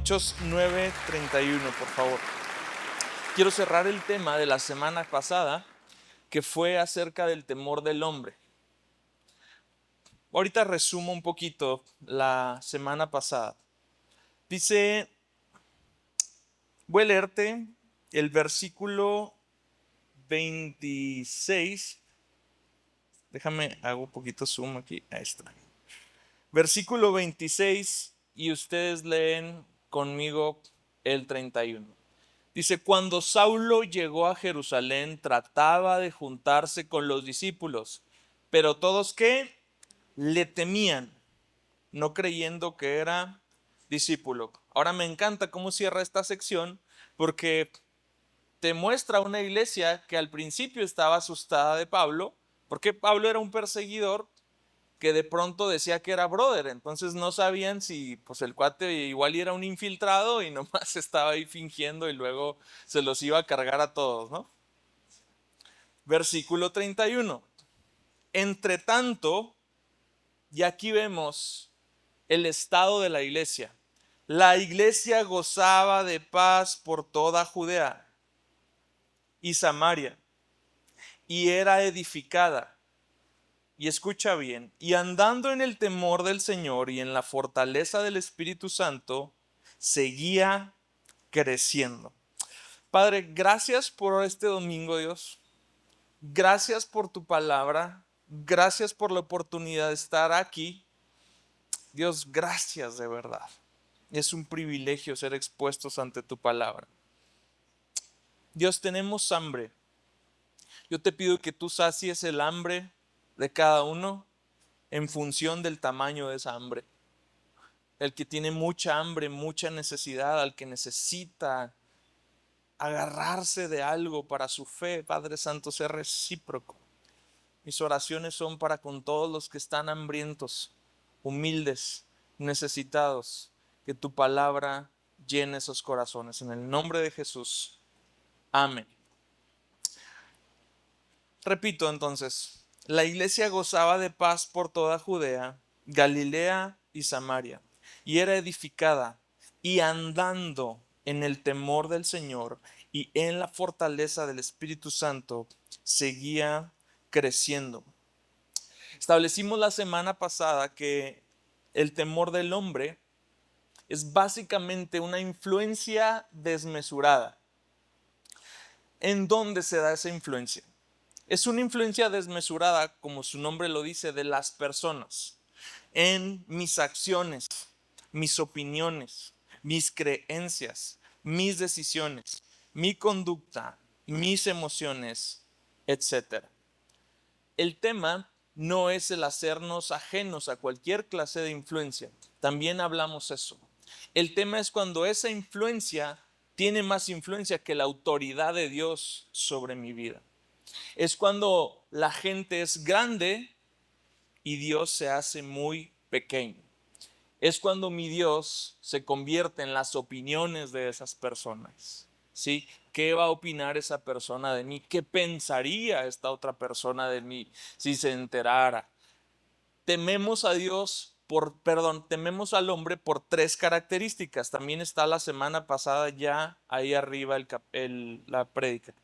Hechos 9:31, por favor. Quiero cerrar el tema de la semana pasada, que fue acerca del temor del hombre. Ahorita resumo un poquito la semana pasada. Dice, voy a leerte el versículo 26. Déjame, hago un poquito zoom aquí. Ahí está. Versículo 26 y ustedes leen conmigo el 31. Dice, cuando Saulo llegó a Jerusalén, trataba de juntarse con los discípulos, pero todos ¿qué? Le temían, no creyendo que era discípulo. Ahora me encanta cómo cierra esta sección, porque te muestra una iglesia que al principio estaba asustada de Pablo, porque Pablo era un perseguidor que de pronto decía que era brother, entonces no sabían si pues el cuate igual era un infiltrado y nomás estaba ahí fingiendo y luego se los iba a cargar a todos, ¿no? Versículo 31. Entre tanto, y aquí vemos el estado de la iglesia. La iglesia gozaba de paz por toda Judea y Samaria y era edificada. Y escucha bien, y andando en el temor del Señor y en la fortaleza del Espíritu Santo, seguía creciendo. Padre, gracias por este domingo, Dios. Gracias por tu palabra. Gracias por la oportunidad de estar aquí. Dios, gracias de verdad. Es un privilegio ser expuestos ante tu palabra. Dios, tenemos hambre. Yo te pido que tú sacies el hambre de cada uno en función del tamaño de esa hambre. El que tiene mucha hambre, mucha necesidad, al que necesita agarrarse de algo para su fe, Padre Santo, sea recíproco. Mis oraciones son para con todos los que están hambrientos, humildes, necesitados, que tu palabra llene esos corazones. En el nombre de Jesús. Amén. Repito entonces, la iglesia gozaba de paz por toda Judea, Galilea y Samaria, y era edificada, y andando en el temor del Señor y en la fortaleza del Espíritu Santo, seguía creciendo. Establecimos la semana pasada que el temor del hombre es básicamente una influencia desmesurada. ¿En dónde se da esa influencia? Es una influencia desmesurada, como su nombre lo dice, de las personas, en mis acciones, mis opiniones, mis creencias, mis decisiones, mi conducta, mis emociones, etc. El tema no es el hacernos ajenos a cualquier clase de influencia. También hablamos eso. El tema es cuando esa influencia tiene más influencia que la autoridad de Dios sobre mi vida. Es cuando la gente es grande y Dios se hace muy pequeño. Es cuando mi Dios se convierte en las opiniones de esas personas. ¿Sí? ¿Qué va a opinar esa persona de mí? ¿Qué pensaría esta otra persona de mí si se enterara? Tememos a Dios tememos al hombre por tres características. También está la semana pasada ya ahí arriba la prédica.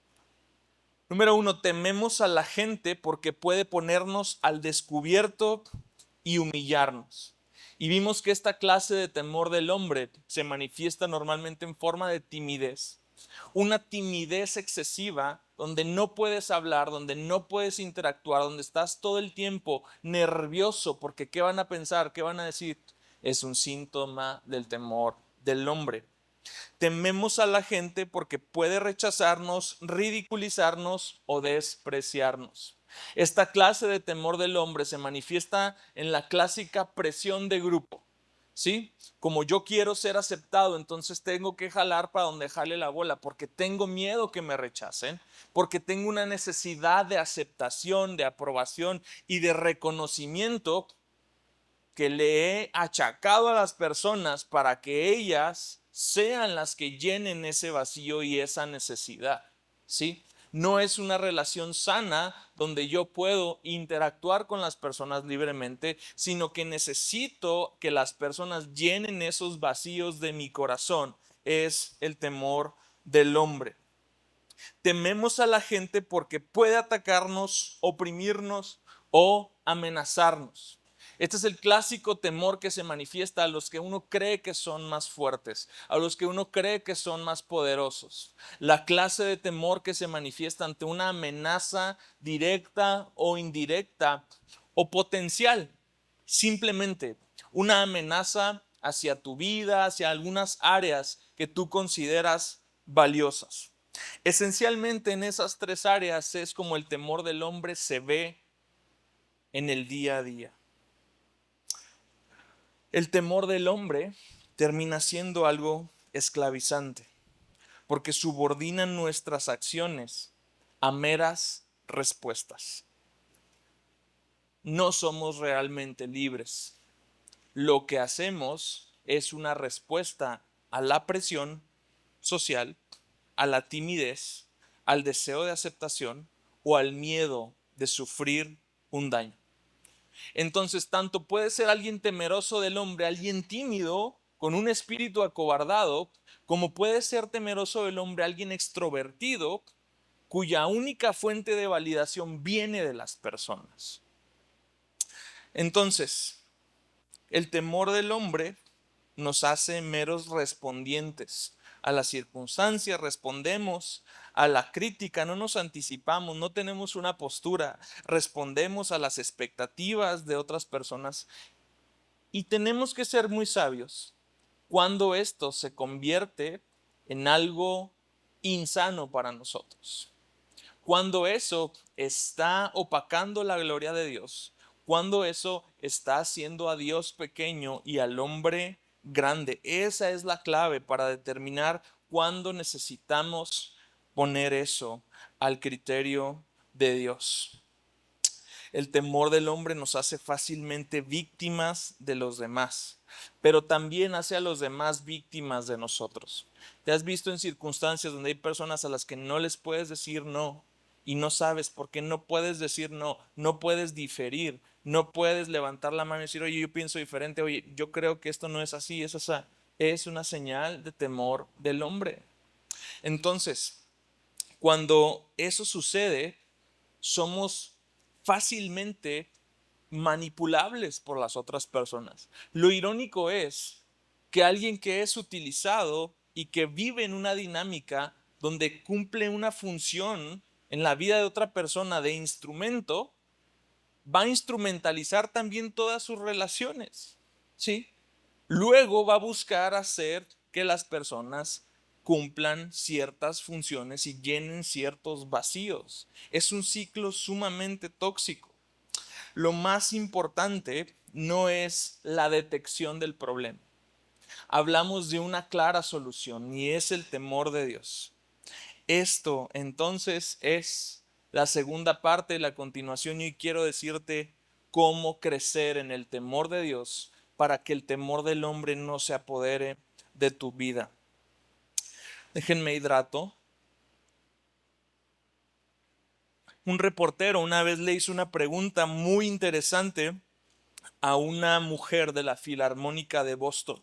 Número 1, tememos a la gente porque puede ponernos al descubierto y humillarnos. Y vimos que esta clase de temor del hombre se manifiesta normalmente en forma de timidez. Una timidez excesiva donde no puedes hablar, donde no puedes interactuar, donde estás todo el tiempo nervioso porque ¿qué van a pensar? ¿Qué van a decir? Es un síntoma del temor del hombre. Tememos a la gente porque puede rechazarnos, ridiculizarnos o despreciarnos. Esta clase de temor del hombre se manifiesta en la clásica presión de grupo. ¿Sí? Como yo quiero ser aceptado, entonces tengo que jalar para donde jale la bola, porque tengo miedo que me rechacen, porque tengo una necesidad de aceptación, de aprobación y de reconocimiento que le he achacado a las personas para que ellas sean las que llenen ese vacío y esa necesidad, ¿sí? No es una relación sana donde yo puedo interactuar con las personas libremente, sino que necesito que las personas llenen esos vacíos de mi corazón. Es el temor del hombre. Tememos a la gente porque puede atacarnos, oprimirnos o amenazarnos. Este es el clásico temor que se manifiesta a los que uno cree que son más fuertes, a los que uno cree que son más poderosos. La clase de temor que se manifiesta ante una amenaza directa o indirecta o potencial. Simplemente una amenaza hacia tu vida, hacia algunas áreas que tú consideras valiosas. Esencialmente en esas tres áreas es como el temor del hombre se ve en el día a día. El temor del hombre termina siendo algo esclavizante, porque subordina nuestras acciones a meras respuestas. No somos realmente libres. Lo que hacemos es una respuesta a la presión social, a la timidez, al deseo de aceptación o al miedo de sufrir un daño. Entonces, tanto puede ser alguien temeroso del hombre, alguien tímido, con un espíritu acobardado, como puede ser temeroso del hombre alguien extrovertido, cuya única fuente de validación viene de las personas. Entonces, el temor del hombre nos hace meros respondientes a las circunstancias, respondemos a la crítica, no nos anticipamos, no tenemos una postura, respondemos a las expectativas de otras personas y tenemos que ser muy sabios cuando esto se convierte en algo insano para nosotros. Cuando eso está opacando la gloria de Dios, cuando eso está haciendo a Dios pequeño y al hombre grande. Esa es la clave para determinar cuándo necesitamos poner eso al criterio de Dios. El temor del hombre nos hace fácilmente víctimas de los demás, pero también hace a los demás víctimas de nosotros. ¿Te has visto en circunstancias donde hay personas a las que no les puedes decir no y no sabes por qué no puedes decir no, no puedes diferir, no puedes levantar la mano y decir, oye, yo pienso diferente, oye, yo creo que esto no es así, es una señal de temor del hombre? Entonces, cuando eso sucede, somos fácilmente manipulables por las otras personas. Lo irónico es que alguien que es utilizado y que vive en una dinámica donde cumple una función en la vida de otra persona de instrumento, va a instrumentalizar también todas sus relaciones, ¿sí? Luego va a buscar hacer que las personas cumplan ciertas funciones y llenen ciertos vacíos. Es un ciclo sumamente tóxico. Lo más importante no es la detección del problema. Hablamos de una clara solución y es el temor de Dios. Esto entonces es la segunda parte de la continuación y quiero decirte cómo crecer en el temor de Dios para que el temor del hombre no se apodere de tu vida. Déjenme hidrato. Un reportero una vez le hizo una pregunta muy interesante a una mujer de la Filarmónica de Boston.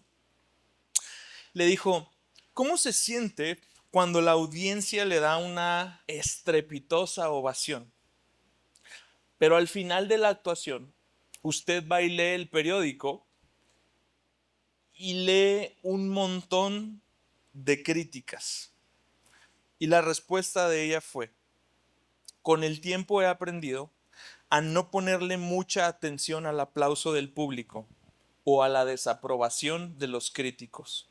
Le dijo, ¿cómo se siente cuando la audiencia le da una estrepitosa ovación? Pero al final de la actuación, usted va y lee el periódico y lee un montón de críticas. Y la respuesta de ella fue, con el tiempo he aprendido a no ponerle mucha atención al aplauso del público o a la desaprobación de los críticos.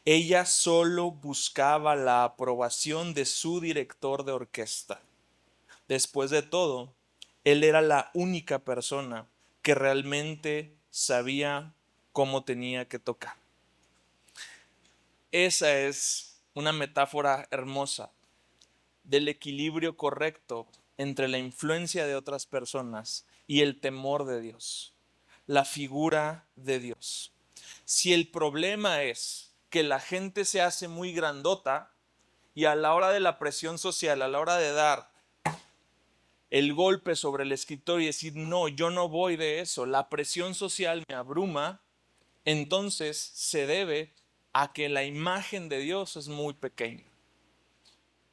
Ella solo buscaba la aprobación de su director de orquesta. Después de todo, él era la única persona que realmente sabía cómo tenía que tocar. Esa es una metáfora hermosa del equilibrio correcto entre la influencia de otras personas y el temor de Dios, la figura de Dios. Si el problema es que la gente se hace muy grandota Y a la hora de la presión social, a la hora de dar el golpe sobre el escritorio y decir, no, yo no voy de eso, la presión social me abruma, entonces se debe a que la imagen de Dios es muy pequeña.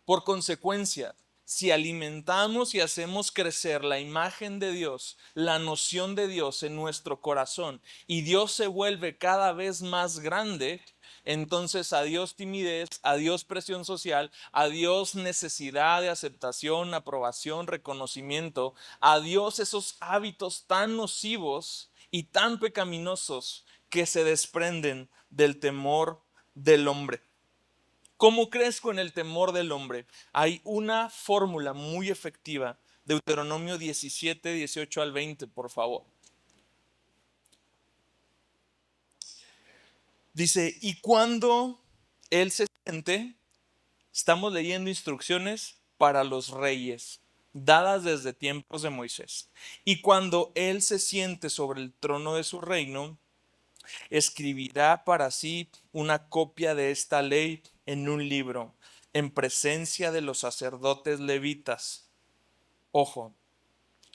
Por consecuencia, si alimentamos y hacemos crecer la imagen de Dios, la noción de Dios en nuestro corazón, y Dios se vuelve cada vez más grande, entonces adiós timidez, adiós presión social, adiós necesidad de aceptación, aprobación, reconocimiento, adiós esos hábitos tan nocivos y tan pecaminosos que se desprenden del temor del hombre. ¿Cómo crezco en el temor del hombre? Hay una fórmula muy efectiva. Deuteronomio 17, 18 al 20, por favor. Dice, y cuando él se siente, estamos leyendo instrucciones para los reyes, dadas desde tiempos de Moisés. Y cuando él se siente sobre el trono de su reino, escribirá para sí una copia de esta ley en un libro, en presencia de los sacerdotes levitas. Ojo,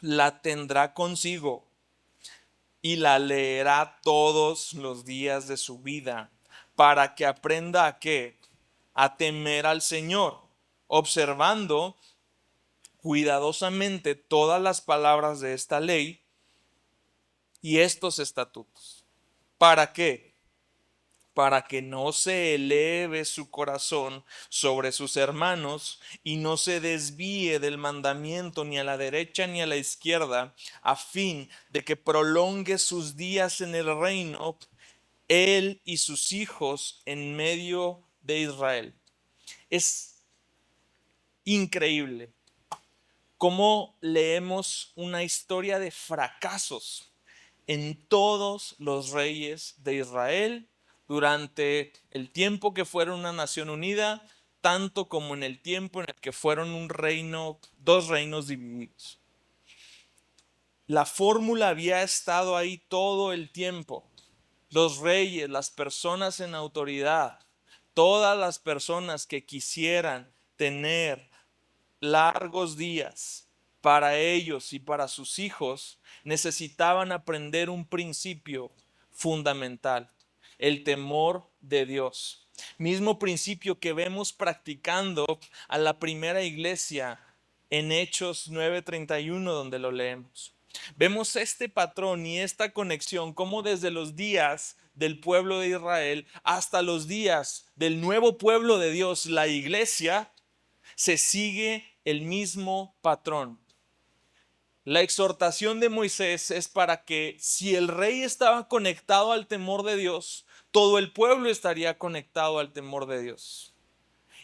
la tendrá consigo y la leerá todos los días de su vida, para que aprenda a qué, a temer al Señor, observando cuidadosamente todas las palabras de esta ley y estos estatutos. ¿Para qué? Para que no se eleve su corazón sobre sus hermanos y no se desvíe del mandamiento ni a la derecha ni a la izquierda, a fin de que prolongue sus días en el reino, él y sus hijos en medio de Israel. Es increíble cómo leemos una historia de fracasos en todos los reyes de Israel durante el tiempo que fueron una nación unida, tanto como en el tiempo en el que fueron un reino, dos reinos divididos. La fórmula había estado ahí todo el tiempo. Los reyes, las personas en autoridad, todas las personas que quisieran tener largos días para ellos y para sus hijos, necesitaban aprender un principio fundamental: el temor de Dios. Mismo principio que vemos practicando a la primera iglesia en Hechos 9:31, donde lo leemos. Vemos este patrón y esta conexión como desde los días del pueblo de Israel hasta los días del nuevo pueblo de Dios, la iglesia, se sigue el mismo patrón. La exhortación de Moisés es para que si el rey estaba conectado al temor de Dios, todo el pueblo estaría conectado al temor de Dios.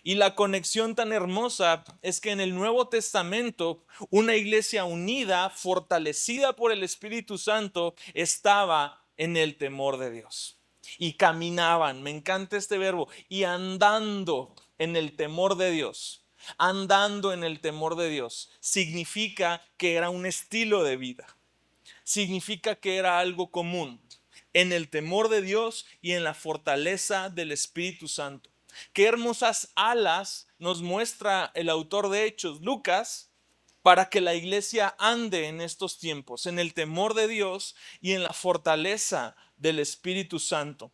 Y la conexión tan hermosa es que en el Nuevo Testamento una iglesia unida, fortalecida por el Espíritu Santo, estaba en el temor de Dios. Y caminaban, me encanta este verbo, y andando en el temor de Dios. Andando en el temor de Dios significa que era un estilo de vida. Significa que era algo común en el temor de Dios y en la fortaleza del Espíritu Santo. Qué hermosas alas nos muestra el autor de Hechos, Lucas, para que la iglesia ande en estos tiempos, en el temor de Dios y en la fortaleza del Espíritu Santo.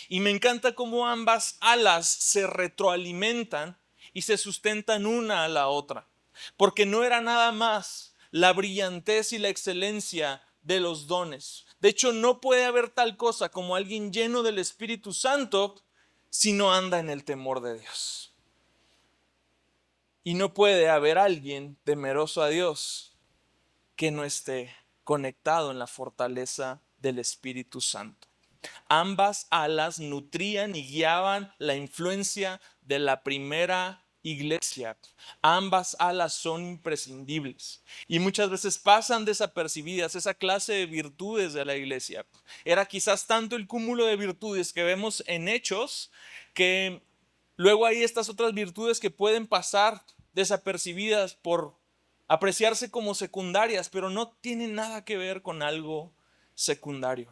Y me encanta cómo ambas alas se retroalimentan y se sustentan una a la otra, porque no era nada más la brillantez y la excelencia de los dones. De hecho, no puede haber tal cosa como alguien lleno del Espíritu Santo si no anda en el temor de Dios. Y no puede haber alguien temeroso a Dios que no esté conectado en la fortaleza del Espíritu Santo. Ambas alas nutrían y guiaban la influencia de la primera iglesia. Ambas alas son imprescindibles y muchas veces pasan desapercibidas esa clase de virtudes de la iglesia. Era quizás tanto el cúmulo de virtudes que vemos en Hechos que luego hay estas otras virtudes que pueden pasar desapercibidas por apreciarse como secundarias, pero no tienen nada que ver con algo secundario.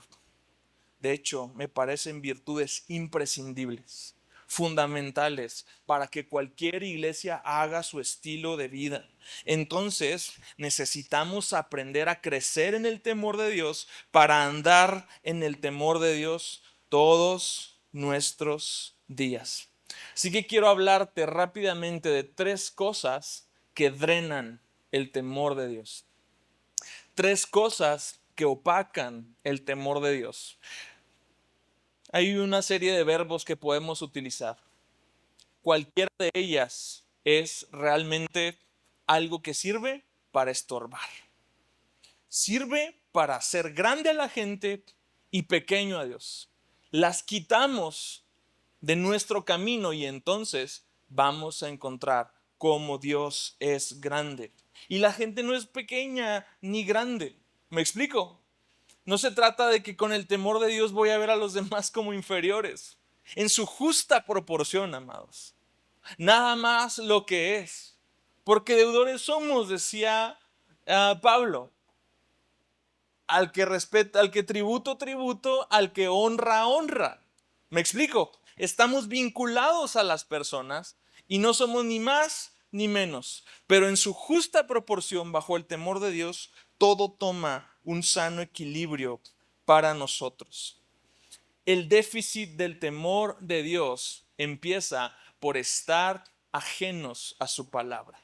De hecho, me parecen virtudes imprescindibles. fundamentales para que cualquier iglesia haga su estilo de vida. Entonces necesitamos aprender a crecer en el temor de Dios para andar en el temor de Dios todos nuestros días. Así que quiero hablarte rápidamente de 3 cosas que drenan el temor de Dios. 3 cosas que opacan el temor de Dios. Hay una serie de verbos que podemos utilizar. Cualquiera de ellas es realmente algo que sirve para estorbar. Sirve para hacer grande a la gente y pequeño a Dios. Las quitamos de nuestro camino y entonces vamos a encontrar cómo Dios es grande. Y la gente no es pequeña ni grande. ¿Me explico? No se trata de que con el temor de Dios voy a ver a los demás como inferiores. En su justa proporción, amados. Nada más lo que es. Porque deudores somos, decía Pablo. Al que respeta, al que tributo, tributo, al que honra, honra. ¿Me explico? Estamos vinculados a las personas y no somos ni más ni menos. Pero en su justa proporción, bajo el temor de Dios, todo toma un sano equilibrio para nosotros. El déficit del temor de Dios empieza por estar ajenos a su palabra.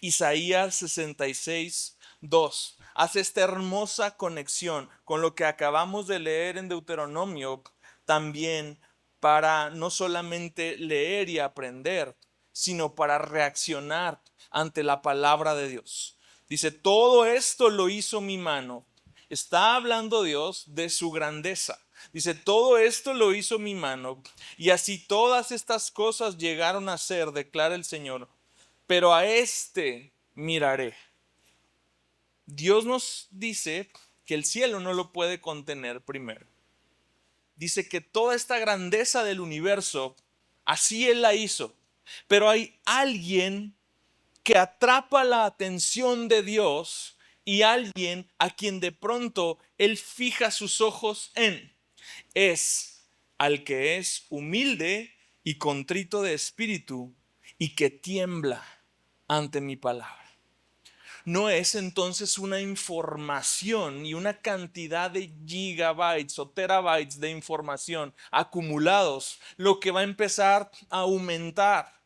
Isaías 66:2 hace esta hermosa conexión con lo que acabamos de leer en Deuteronomio, también para no solamente leer y aprender, sino para reaccionar ante la palabra de Dios. Dice, todo esto lo hizo mi mano. Está hablando Dios de su grandeza. Dice, todo esto lo hizo mi mano, y así todas estas cosas llegaron a ser, declara el Señor. Pero a este miraré. Dios nos dice que el cielo no lo puede contener primero. Dice que toda esta grandeza del universo, así Él la hizo. Pero hay alguien que atrapa la atención de Dios y alguien a quien de pronto Él fija sus ojos en. Es al que es humilde y contrito de espíritu y que tiembla ante mi palabra. No es entonces una información y una cantidad de gigabytes o terabytes de información acumulados lo que va a empezar a aumentar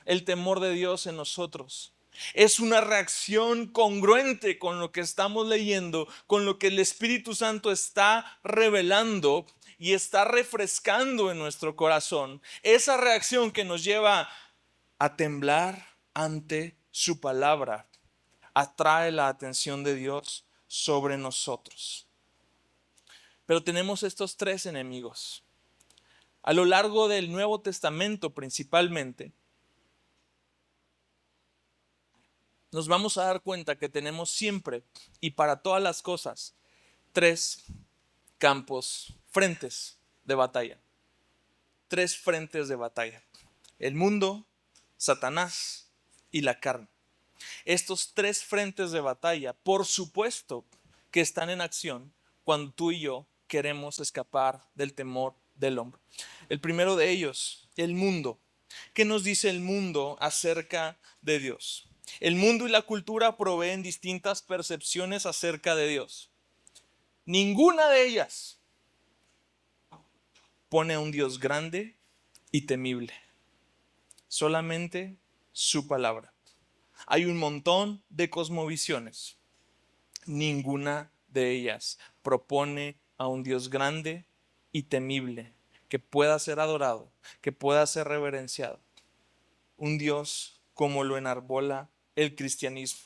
el temor de Dios en nosotros. Es una reacción congruente con lo que estamos leyendo, con lo que el Espíritu Santo está revelando y está refrescando en nuestro corazón. Esa reacción que nos lleva a temblar ante su palabra atrae la atención de Dios sobre nosotros. Pero tenemos estos 3 enemigos. A lo largo del Nuevo Testamento principalmente, nos vamos a dar cuenta que tenemos siempre y para todas las cosas 3 campos, frentes de batalla. 3 frentes de batalla. El mundo, Satanás y la carne. Estos 3 frentes de batalla, por supuesto que están en acción cuando tú y yo queremos escapar del temor del hombre. El primero de ellos, el mundo. ¿Qué nos dice el mundo acerca de Dios? El mundo y la cultura proveen distintas percepciones acerca de Dios. Ninguna de ellas pone a un Dios grande y temible. Solamente su palabra. Hay un montón de cosmovisiones. Ninguna de ellas propone a un Dios grande y temible, que pueda ser adorado, que pueda ser reverenciado. Un Dios como lo enarbola el cristianismo.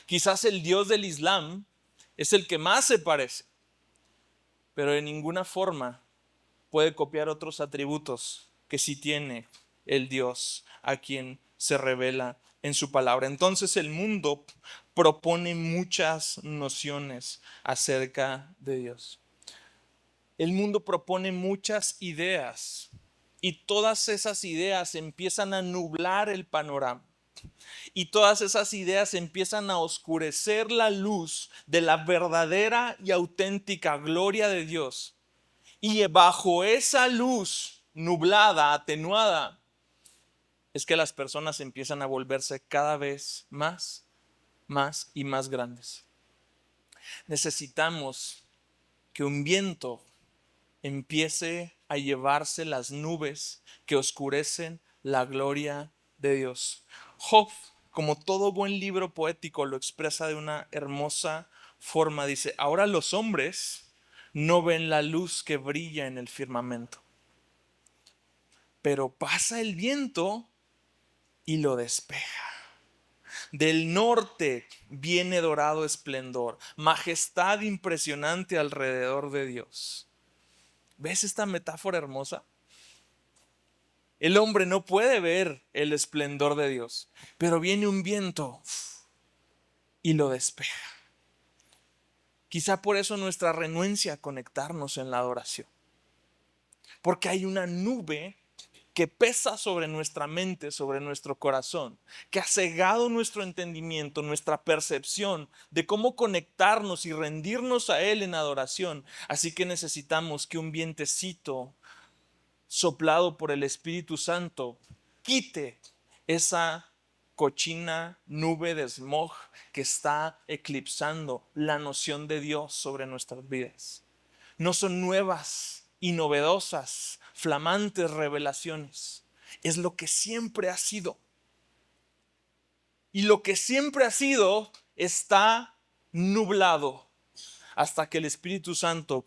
Quizás el Dios del Islam es el que más se parece, pero de ninguna forma puede copiar otros atributos que sí tiene el Dios a quien se revela en su palabra. Entonces el mundo propone muchas nociones acerca de Dios. El mundo propone muchas ideas y todas esas ideas empiezan a nublar el panorama. Y todas esas ideas empiezan a oscurecer la luz de la verdadera y auténtica gloria de Dios. Y bajo esa luz nublada, atenuada, es que las personas empiezan a volverse cada vez más y más grandes. Necesitamos que un viento empiece a llevarse las nubes que oscurecen la gloria de Dios. Job, como todo buen libro poético, lo expresa de una hermosa forma. Dice, ahora los hombres no ven la luz que brilla en el firmamento, pero pasa el viento y lo despeja. Del norte viene dorado esplendor, majestad impresionante alrededor de Dios. ¿Ves esta metáfora hermosa? El hombre no puede ver el esplendor de Dios, pero viene un viento y lo despeja. Quizá por eso nuestra renuencia a conectarnos en la adoración, porque hay una nube que pesa sobre nuestra mente, sobre nuestro corazón, que ha cegado nuestro entendimiento, nuestra percepción de cómo conectarnos y rendirnos a Él en adoración. Así que necesitamos que un vientecito soplado por el Espíritu Santo quite esa cochina nube de smog que está eclipsando la noción de Dios sobre nuestras vidas. No son nuevas y novedosas, flamantes revelaciones. Es lo que siempre ha sido. Y lo que siempre ha sido está nublado hasta que el Espíritu Santo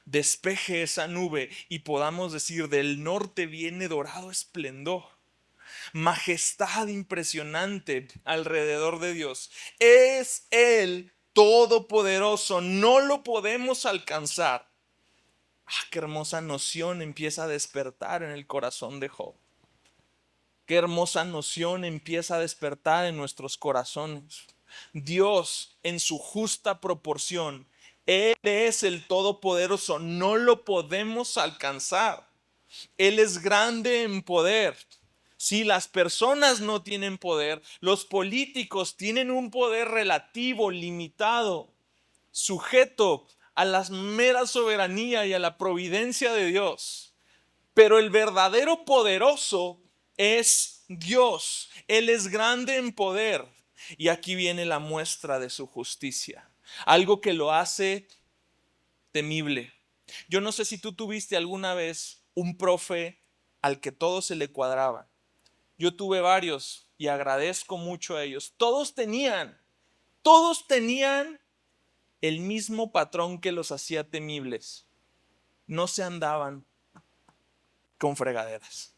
despeje esa nube y podamos decir, del norte viene dorado esplendor, majestad impresionante alrededor de Dios. Es Él todopoderoso, no lo podemos alcanzar. Qué hermosa noción empieza a despertar en el corazón de Job. Qué hermosa noción empieza a despertar en nuestros corazones. Dios, en su justa proporción, Él es el Todopoderoso, no lo podemos alcanzar. Él es grande en poder. Si las personas no tienen poder, los políticos tienen un poder relativo, limitado, sujeto a la mera soberanía y a la providencia de Dios. Pero el verdadero poderoso es Dios. Él es grande en poder. Y aquí viene la muestra de su justicia. Algo que lo hace temible. Yo no sé si tú tuviste alguna vez un profe al que todo se le cuadraba. Yo tuve varios y agradezco mucho a ellos. Todos tenían el mismo patrón que los hacía temibles. No se andaban con fregaderas.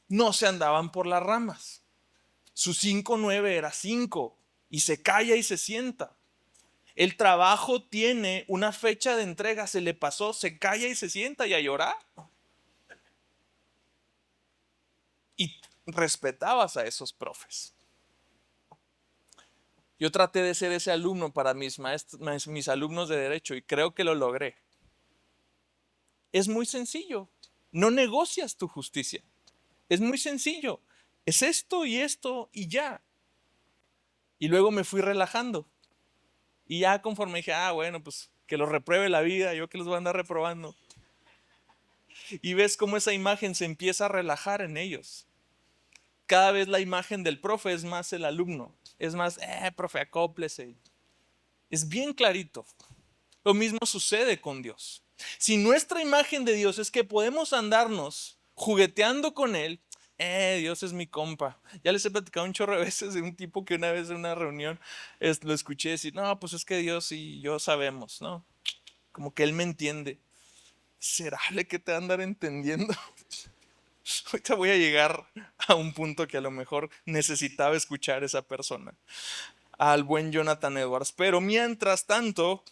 No se andaban por las ramas. Su 5-9 era 5 y se calla y se sienta. El trabajo tiene una fecha de entrega, se le pasó, se calla y se sienta y a llorar. Y respetabas a esos profes. Yo traté de ser ese alumno para mis alumnos de derecho y creo que lo logré. Es muy sencillo. No negocias tu justicia. Es muy sencillo. Es esto y ya. Y luego me fui relajando. Y ya conforme dije, bueno, pues que los repruebe la vida, yo que los voy a andar reprobando. Y ves cómo esa imagen se empieza a relajar en ellos. Cada vez la imagen del profe es más el alumno. Es más, profe, acóplese. Es bien clarito. Lo mismo sucede con Dios. Si nuestra imagen de Dios es que podemos andarnos jugueteando con Él, Dios es mi compa. Ya les he platicado un chorro de veces de un tipo que una vez en una reunión lo escuché decir, no, pues es que Dios y yo sabemos, ¿no? Como que Él me entiende. ¿Será que te va a andar entendiendo? Ahorita voy a llegar a un punto que a lo mejor necesitaba escuchar esa persona, al buen Jonathan Edwards. Pero mientras tanto,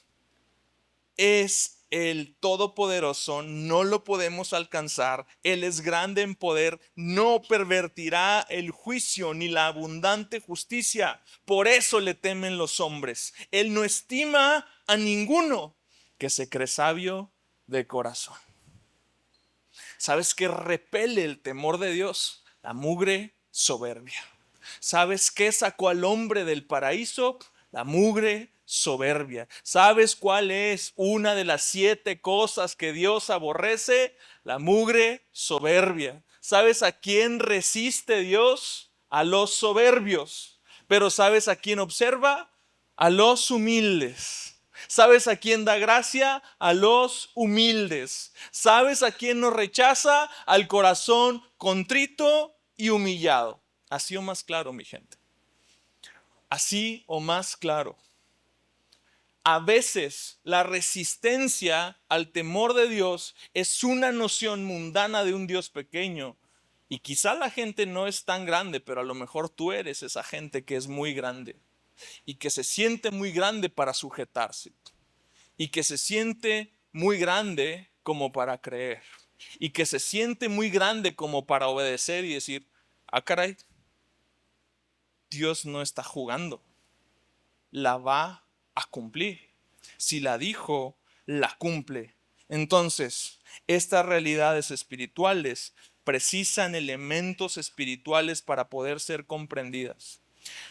es el Todopoderoso, no lo podemos alcanzar. Él es grande en poder, no pervertirá el juicio ni la abundante justicia. Por eso le temen los hombres. Él no estima a ninguno que se cree sabio de corazón. ¿Sabes qué repele el temor de Dios? La mugre soberbia. ¿Sabes qué sacó al hombre del paraíso? La mugre soberbia. ¿Sabes cuál es una de las 7 cosas que Dios aborrece? La mugre soberbia. ¿Sabes a quién resiste Dios? A los soberbios. Pero ¿sabes a quién observa? A los humildes. ¿Sabes a quién da gracia? A los humildes. ¿Sabes a quién nos rechaza? Al corazón contrito y humillado. Así o más claro, mi gente. Así o más claro. A veces la resistencia al temor de Dios es una noción mundana de un Dios pequeño. Y quizá la gente no es tan grande, pero a lo mejor tú eres esa gente que es muy grande y que se siente muy grande para sujetarse y que se siente muy grande como para creer y que se siente muy grande como para obedecer y decir, ah, caray, Dios no está jugando, la va a cumplir. Si la dijo, la cumple. Entonces, estas realidades espirituales precisan elementos espirituales para poder ser comprendidas.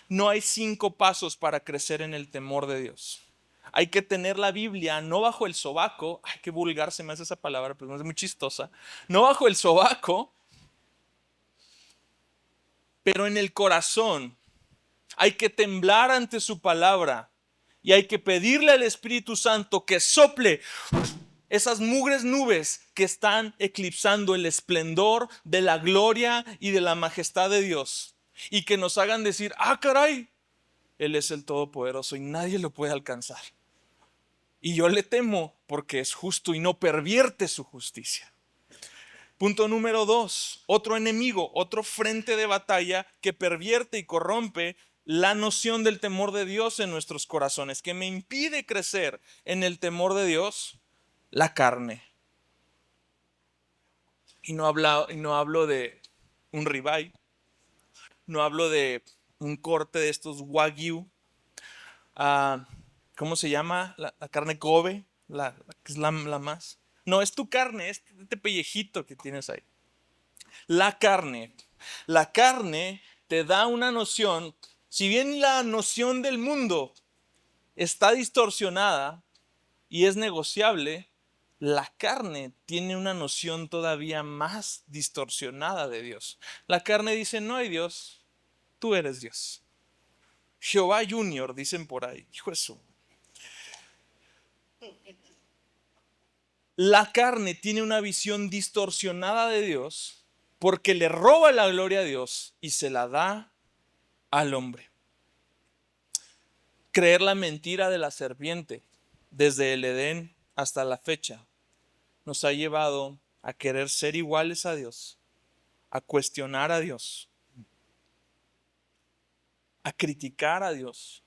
No hay 5 pasos para crecer en el temor de Dios. Hay que tener la Biblia no bajo el sobaco, ay, qué vulgar se me hace esa palabra, pero es muy chistosa, no bajo el sobaco, pero en el corazón. Hay que temblar ante su palabra y hay que pedirle al Espíritu Santo que sople esas mugres nubes que están eclipsando el esplendor de la gloria y de la majestad de Dios y que nos hagan decir, ah, caray, Él es el Todopoderoso y nadie lo puede alcanzar. Y yo le temo porque es justo y no pervierte su justicia. Punto número 2, otro enemigo, otro frente de batalla que pervierte y corrompe la noción del temor de Dios en nuestros corazones, que me impide crecer en el temor de Dios, la carne. Y no hablo de un ribeye, no hablo de un corte de estos wagyu, ¿cómo se llama? La carne Kobe, que es la más. No, es tu carne, es este pellejito que tienes ahí. La carne. La carne te da una noción, si bien la noción del mundo está distorsionada y es negociable, la carne tiene una noción todavía más distorsionada de Dios. La carne dice, no hay Dios, tú eres Dios. Jehová Junior, dicen por ahí. Hijo de su. La carne tiene una visión distorsionada de Dios porque le roba la gloria a Dios y se la da al hombre. Creer la mentira de la serpiente desde el Edén hasta la fecha nos ha llevado a querer ser iguales a Dios, a cuestionar a Dios, a criticar a Dios,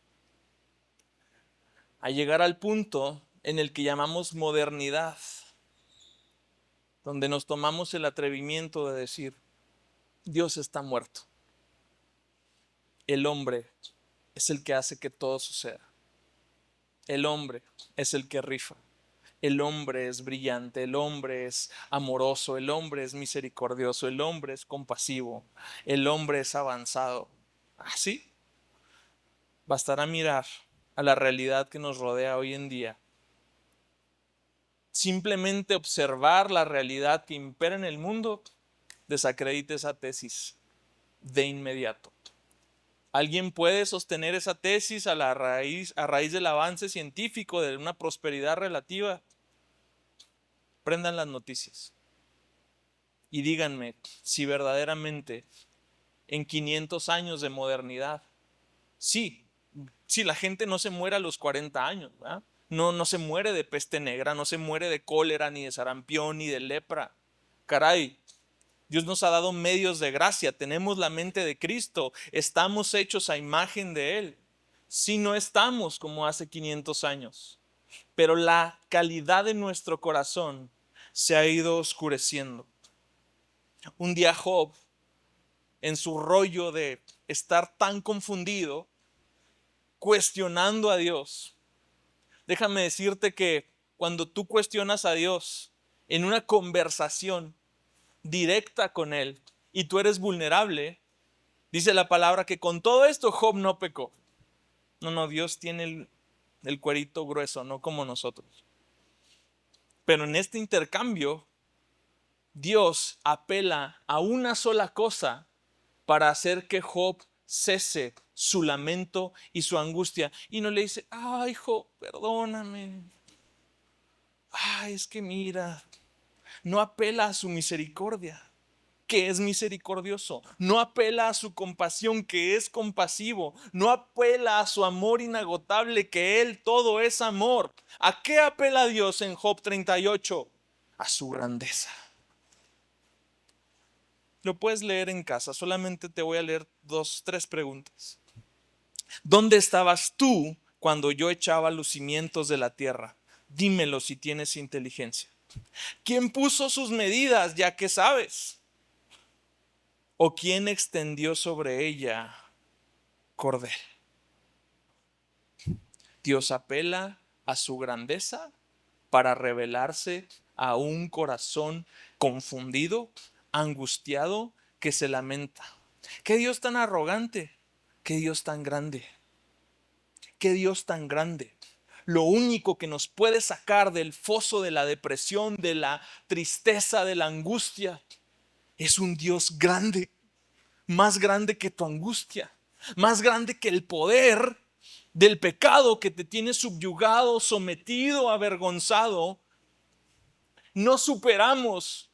a llegar al punto en el que llamamos modernidad, donde nos tomamos el atrevimiento de decir, Dios está muerto. El hombre es el que hace que todo suceda. El hombre es el que rifa. El hombre es brillante, el hombre es amoroso, el hombre es misericordioso, el hombre es compasivo, el hombre es avanzado. Así bastará mirar a la realidad que nos rodea hoy en día. Simplemente observar la realidad que impera en el mundo desacredita esa tesis de inmediato. ¿Alguien puede sostener esa tesis a raíz del avance científico de una prosperidad relativa? Prendan las noticias y díganme si verdaderamente en 500 años de modernidad, sí, la gente no se muere a los 40 años, ¿verdad? No se muere de peste negra, no se muere de cólera, ni de sarampión, ni de lepra. Caray, Dios nos ha dado medios de gracia, tenemos la mente de Cristo, estamos hechos a imagen de Él. Sí, no estamos como hace 500 años, pero la calidad de nuestro corazón se ha ido oscureciendo. Un día Job, en su rollo de estar tan confundido, cuestionando a Dios, déjame decirte que cuando tú cuestionas a Dios en una conversación directa con Él y tú eres vulnerable, dice la palabra que con todo esto Job no pecó. No, Dios tiene el cuerito grueso, no como nosotros. Pero en este intercambio, Dios apela a una sola cosa para hacer que Job cese su lamento y su angustia. Y no le dice, ay Job, perdóname. Ay, es que mira, no apela a su misericordia, que es misericordioso. No apela a su compasión, que es compasivo. No apela a su amor inagotable, que Él todo es amor. ¿A qué apela Dios en Job 38? A su grandeza. Lo puedes leer en casa, solamente te voy a leer 3 preguntas. ¿Dónde estabas tú cuando yo echaba los cimientos de la tierra? Dímelo si tienes inteligencia. ¿Quién puso sus medidas, ya que sabes? ¿O quién extendió sobre ella cordel? Dios apela a su grandeza para revelarse a un corazón confundido, angustiado, que se lamenta. ¿Qué Dios tan arrogante? ¿Qué Dios tan grande? ¿Qué Dios tan grande? Lo único que nos puede sacar del foso de la depresión, de la tristeza, de la angustia, es un Dios grande, más grande que tu angustia, más grande que el poder del pecado que te tiene subyugado, sometido, avergonzado. No superamos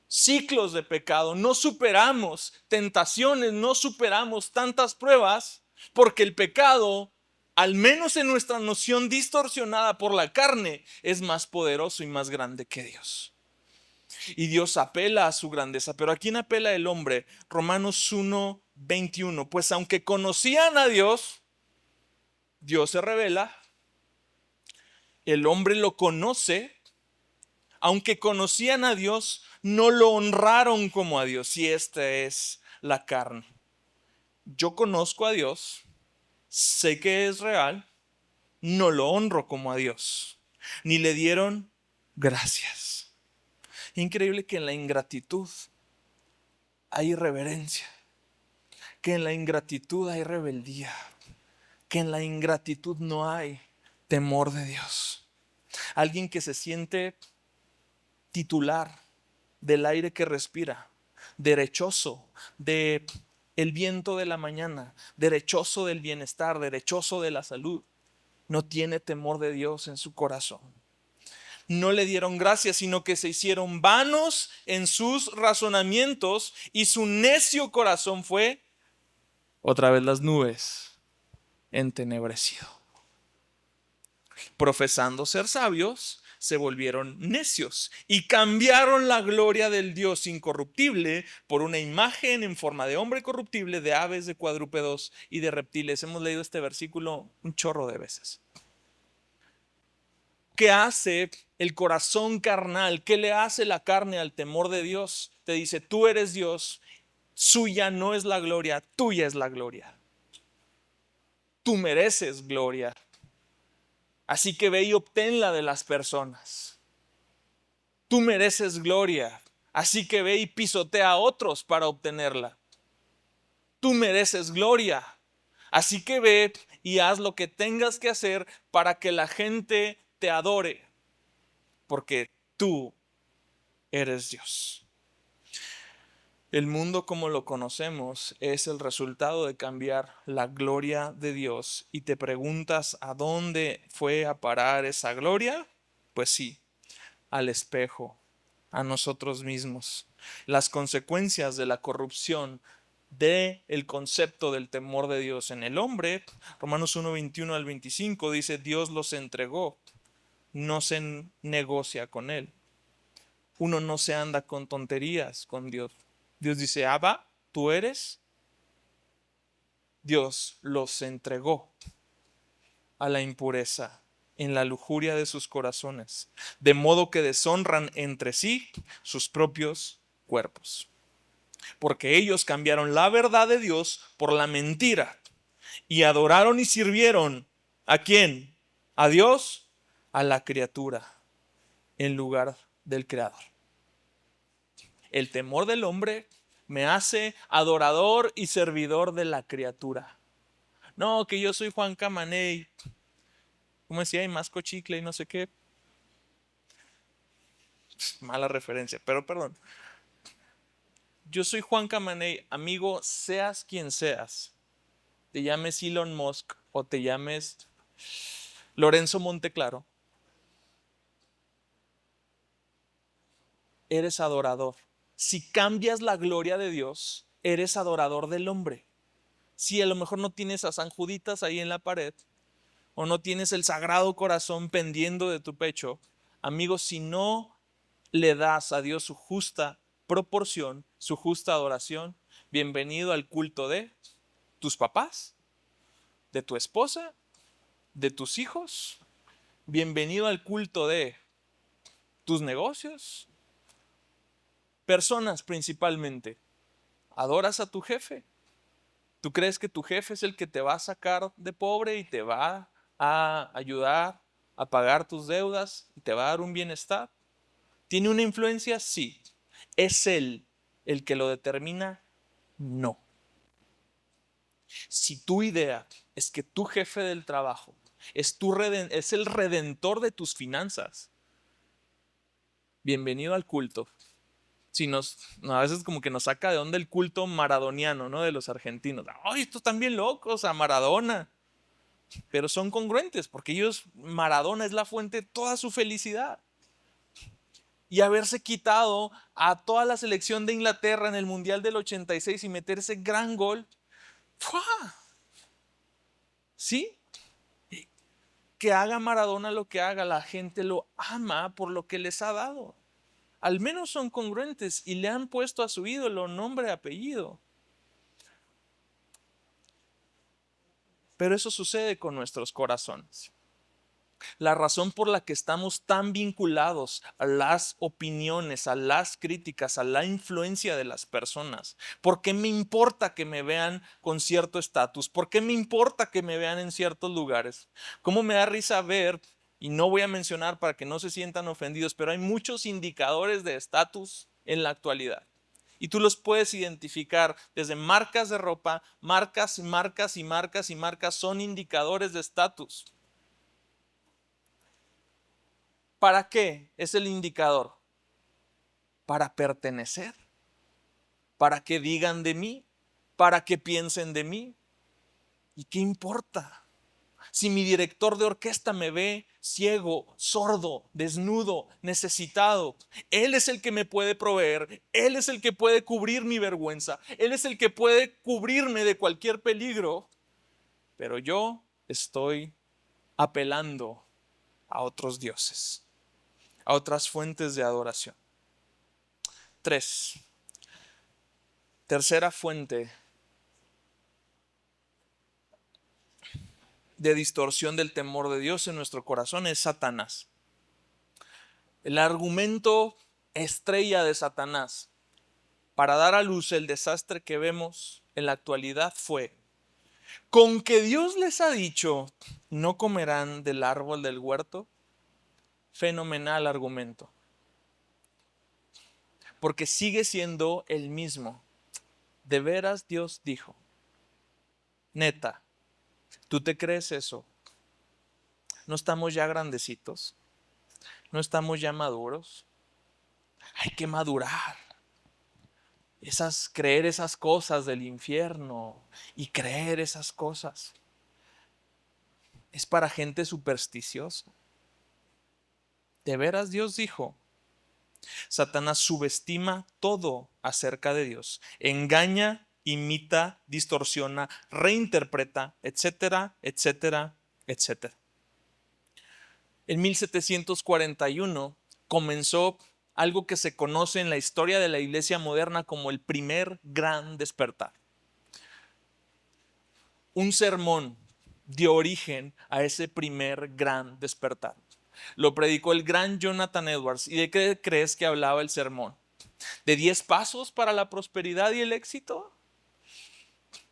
ciclos de pecado, no superamos tentaciones, no superamos tantas pruebas, porque el pecado, al menos en nuestra noción distorsionada por la carne, es más poderoso y más grande que Dios. Y Dios apela a su grandeza. Pero ¿a quién apela el hombre? Romanos 1:21. Pues aunque conocían a Dios, Dios se revela, el hombre lo conoce. Aunque conocían a Dios, no lo honraron como a Dios. Y esta es la carne. Yo conozco a Dios, sé que es real, no lo honro como a Dios, ni le dieron gracias. Increíble que en la ingratitud hay irreverencia, que en la ingratitud hay rebeldía, que en la ingratitud no hay temor de Dios. Alguien que se siente titular del aire que respira, derechoso de el viento de la mañana, derechoso del bienestar, derechoso de la salud, no tiene temor de Dios en su corazón. No le dieron gracias, sino que se hicieron vanos en sus razonamientos y su necio corazón fue, otra vez las nubes, entenebrecido. Profesando ser sabios, se volvieron necios y cambiaron la gloria del Dios incorruptible por una imagen en forma de hombre corruptible, de aves, de cuadrúpedos y de reptiles. Hemos leído este versículo un chorro de veces. ¿Qué hace el corazón carnal? ¿Qué le hace la carne al temor de Dios? Te dice, tú eres Dios, suya no es la gloria, tuya es la gloria. Tú mereces gloria. Así que ve y obténla de las personas. Tú mereces gloria. Así que ve y pisotea a otros para obtenerla. Tú mereces gloria. Así que ve y haz lo que tengas que hacer para que la gente te adore. Porque tú eres Dios. El mundo como lo conocemos es el resultado de cambiar la gloria de Dios. Y te preguntas ¿a dónde fue a parar esa gloria? Pues sí, al espejo, a nosotros mismos. Las consecuencias de la corrupción del concepto del temor de Dios en el hombre, Romanos 1:21 al 25 dice, Dios los entregó, no se negocia con él. Uno no se anda con tonterías con Dios. Dios dice, Abba, tú eres. Dios los entregó a la impureza en la lujuria de sus corazones, de modo que deshonran entre sí sus propios cuerpos. Porque ellos cambiaron la verdad de Dios por la mentira y adoraron y sirvieron ¿a quién? ¿A Dios? A la criatura en lugar del Creador. El temor del hombre me hace adorador y servidor de la criatura. No, que yo soy Juan Camaney. como decía, y masco chicle y no sé qué. Mala referencia, pero perdón. Yo soy Juan Camaney, amigo, seas quien seas. Te llames Elon Musk o te llames Lorenzo Monteclaro, eres adorador. Si cambias la gloria de Dios, eres adorador del hombre. Si a lo mejor no tienes a San Juditas ahí en la pared, o no tienes el Sagrado Corazón pendiendo de tu pecho, amigo, si no le das a Dios su justa proporción, su justa adoración, bienvenido al culto de tus papás, de tu esposa, de tus hijos, bienvenido al culto de tus negocios, personas principalmente. ¿Adoras a tu jefe? ¿Tú crees que tu jefe es el que te va a sacar de pobre y te va a ayudar a pagar tus deudas y te va a dar un bienestar? ¿Tiene una influencia? Sí. ¿Es él el que lo determina? No. Si tu idea es que tu jefe del trabajo es el redentor de tus finanzas, bienvenido al culto. Si a veces como que nos saca de onda el culto maradoniano, ¿no? De los argentinos. ¡Ay, estos están bien locos! A Maradona. Pero son congruentes porque Maradona es la fuente de toda su felicidad. Y haberse quitado a toda la selección de Inglaterra en el Mundial del 86 y meter ese gran gol. ¡Fua! ¿Sí? Que haga Maradona lo que haga, la gente lo ama por lo que les ha dado. Al menos son congruentes y le han puesto a su ídolo nombre y apellido. Pero eso sucede con nuestros corazones. La razón por la que estamos tan vinculados a las opiniones, a las críticas, a la influencia de las personas. ¿Por qué me importa que me vean con cierto estatus? ¿Por qué me importa que me vean en ciertos lugares? ¿Cómo me da risa ver, y no voy a mencionar para que no se sientan ofendidos, pero hay muchos indicadores de estatus en la actualidad? Y tú los puedes identificar desde marcas de ropa, marcas, marcas y marcas y marcas son indicadores de estatus. ¿Para qué es el indicador? Para pertenecer, para que digan de mí, para que piensen de mí. ¿Y qué importa? Si mi director de orquesta me ve ciego, sordo, desnudo, necesitado, él es el que me puede proveer, él es el que puede cubrir mi vergüenza, él es el que puede cubrirme de cualquier peligro, pero yo estoy apelando a otros dioses, a otras fuentes de adoración. 3. Tercera fuente de distorsión del temor de Dios en nuestro corazón es Satanás. El argumento estrella de Satanás para dar a luz el desastre que vemos en la actualidad fue: con que Dios les ha dicho, no comerán del árbol del huerto. Fenomenal argumento, porque sigue siendo el mismo. De veras Dios dijo. Neta, ¿tú te crees eso? ¿No estamos ya grandecitos? ¿No estamos ya maduros? Hay que madurar. Creer esas cosas del infierno y creer esas cosas es para gente supersticiosa. De veras Dios dijo. Satanás subestima todo acerca de Dios, engaña, imita, distorsiona, reinterpreta, etcétera, etcétera, etcétera. En 1741 comenzó algo que se conoce en la historia de la iglesia moderna como el primer gran despertar. Un sermón dio origen a ese primer gran despertar. Lo predicó el gran Jonathan Edwards. ¿Y de qué crees que hablaba el sermón? ¿De 10 pasos para la prosperidad y el éxito?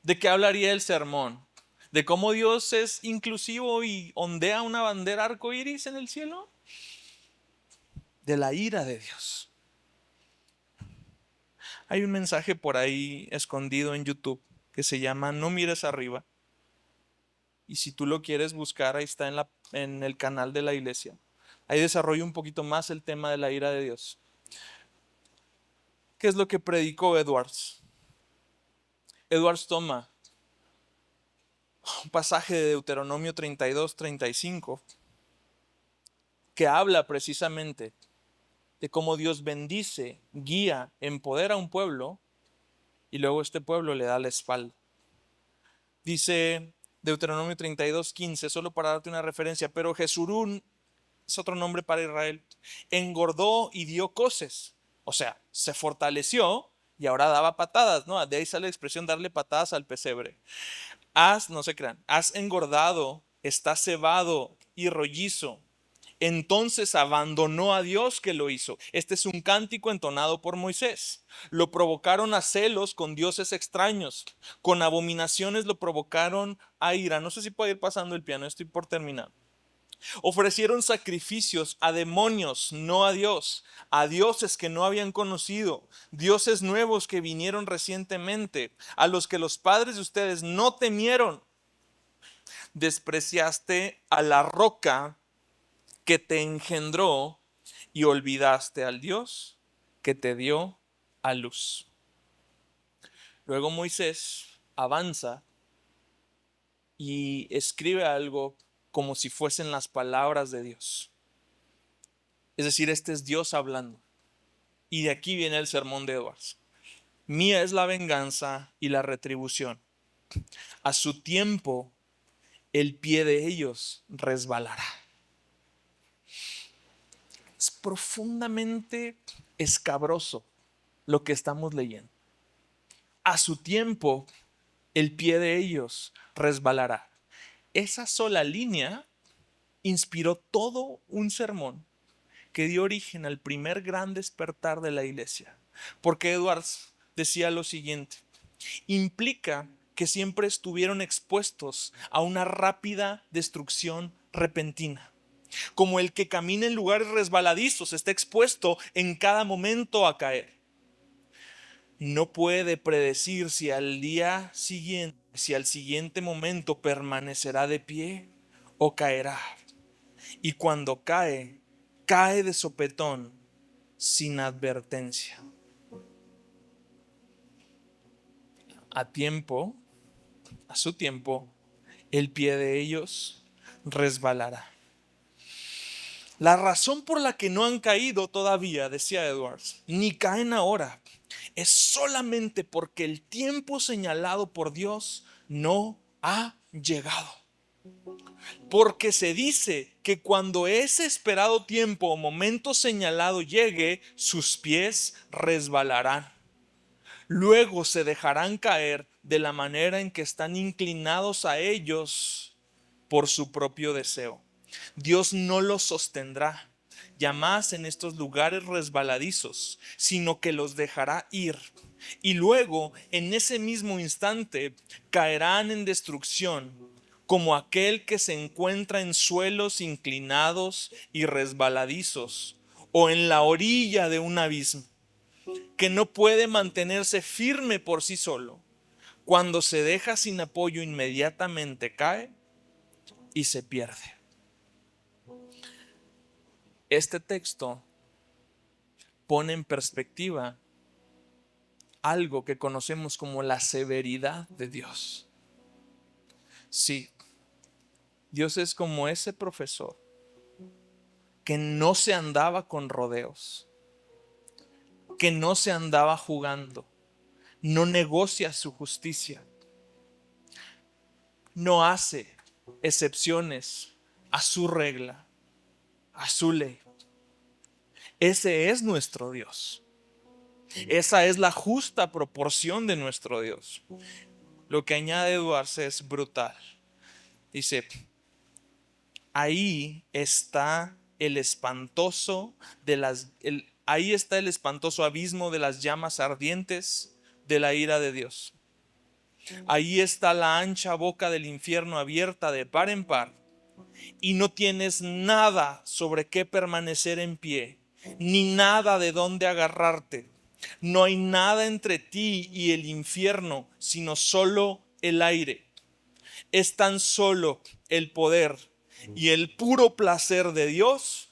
¿De qué hablaría el sermón? ¿De cómo Dios es inclusivo y ondea una bandera arcoíris en el cielo? De la ira de Dios. Hay un mensaje por ahí escondido en YouTube que se llama No mires arriba. y si tú lo quieres buscar, ahí está en el canal de la iglesia. Ahí desarrollo un poquito más el tema de la ira de Dios. ¿Qué es lo que predicó Edwards? Edwards toma un pasaje de Deuteronomio 32-35 que habla precisamente de cómo Dios bendice, guía, empodera a un pueblo y luego este pueblo le da la espalda. Dice Deuteronomio 32:15, solo para darte una referencia, pero Jesurún es otro nombre para Israel, engordó y dio coces, o sea, se fortaleció y ahora daba patadas, ¿no? De ahí sale la expresión darle patadas al pesebre. No se crean, has engordado, estás cebado y rollizo. Entonces abandonó a Dios que lo hizo. Este es un cántico entonado por Moisés. Lo provocaron a celos con dioses extraños. Con abominaciones lo provocaron a ira. No sé si puede ir pasando el piano, estoy por terminar. Ofrecieron sacrificios a demonios, no a Dios, a dioses que no habían conocido, dioses nuevos que vinieron recientemente, a los que los padres de ustedes no temieron. Despreciaste a la roca que te engendró y olvidaste al Dios que te dio a luz. Luego Moisés avanza y escribe algo como si fuesen las palabras de Dios. Es decir, este es Dios hablando. Y de aquí viene el sermón de Edwards. Mía es la venganza y la retribución. A su tiempo el pie de ellos resbalará. Es profundamente escabroso lo que estamos leyendo. A su tiempo el pie de ellos resbalará. Esa sola línea inspiró todo un sermón que dio origen al primer gran despertar de la iglesia. Porque Edwards decía lo siguiente: implica que siempre estuvieron expuestos a una rápida destrucción repentina. Como el que camina en lugares resbaladizos está expuesto en cada momento a caer. No puede predecir si al día siguiente, si al siguiente momento permanecerá de pie o caerá. Y cuando cae, cae de sopetón, sin advertencia. A su tiempo, el pie de ellos resbalará. La razón por la que no han caído todavía, decía Edwards, ni caen ahora, es solamente porque el tiempo señalado por Dios no ha llegado. Porque se dice que cuando ese esperado tiempo o momento señalado llegue, sus pies resbalarán. Luego se dejarán caer de la manera en que están inclinados a ellos por su propio deseo. Dios no los sostendrá ya más en estos lugares resbaladizos, sino que los dejará ir. Y luego, en ese mismo instante, caerán en destrucción, como aquel que se encuentra en suelos inclinados y resbaladizos, o en la orilla de un abismo, que no puede mantenerse firme por sí solo. Cuando se deja sin apoyo, inmediatamente cae y se pierde. Este texto pone en perspectiva algo que conocemos como la severidad de Dios. Sí, Dios es como ese profesor que no se andaba con rodeos, que no se andaba jugando, no negocia su justicia, no hace excepciones a su regla, a su ley. Ese es nuestro Dios. Esa es la justa proporción de nuestro Dios. Lo que añade Edwards es brutal. Dice, ahí está el espantoso ahí está el espantoso abismo de las llamas ardientes de la ira de Dios. Ahí está la ancha boca del infierno abierta de par en par, y no tienes nada sobre qué permanecer en pie, ni nada de dónde agarrarte. No hay nada entre ti y el infierno, sino solo el aire. Es tan solo el poder y el puro placer de Dios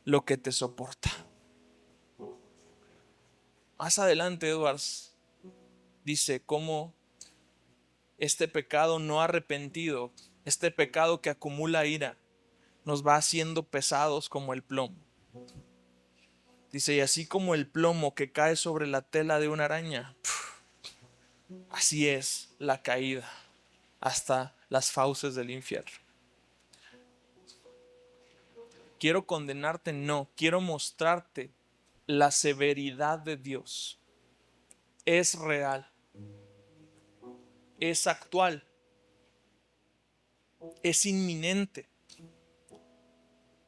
lo que te soporta. Más adelante, Edwards dice cómo este pecado no arrepentido, este pecado que acumula ira, nos va haciendo pesados como el plomo. Dice, y así como el plomo que cae sobre la tela de una araña, así es la caída hasta las fauces del infierno. Quiero condenarte, no, quiero mostrarte la severidad de Dios. Es real, es actual, es inminente.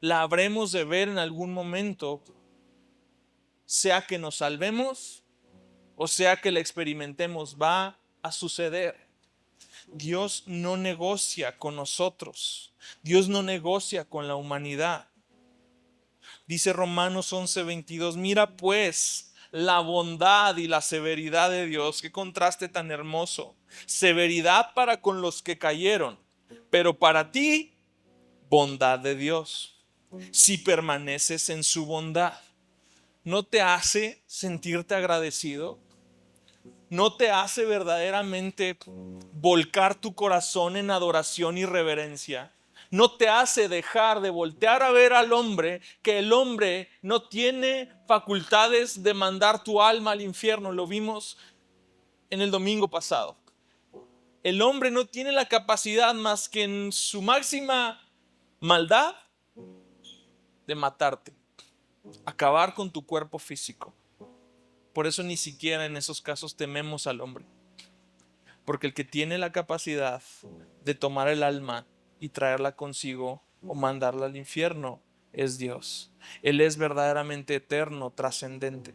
La habremos de ver en algún momento, sea que nos salvemos o sea que la experimentemos, va a suceder. Dios no negocia con nosotros. Dios no negocia con la humanidad. Dice Romanos 11:22, mira pues la bondad y la severidad de Dios. Qué contraste tan hermoso. Severidad para con los que cayeron, pero para ti, bondad de Dios. Si permaneces en su bondad, ¿no te hace sentirte agradecido? ¿No te hace verdaderamente volcar tu corazón en adoración y reverencia? ¿No te hace dejar de voltear a ver al hombre, que el hombre no tiene facultades de mandar tu alma al infierno? Lo vimos en el domingo pasado. El hombre no tiene la capacidad más que en su máxima maldad de matarte, acabar con tu cuerpo físico. Por eso ni siquiera en esos casos tememos al hombre. Porque el que tiene la capacidad de tomar el alma y traerla consigo o mandarla al infierno es Dios. Él es verdaderamente eterno, trascendente.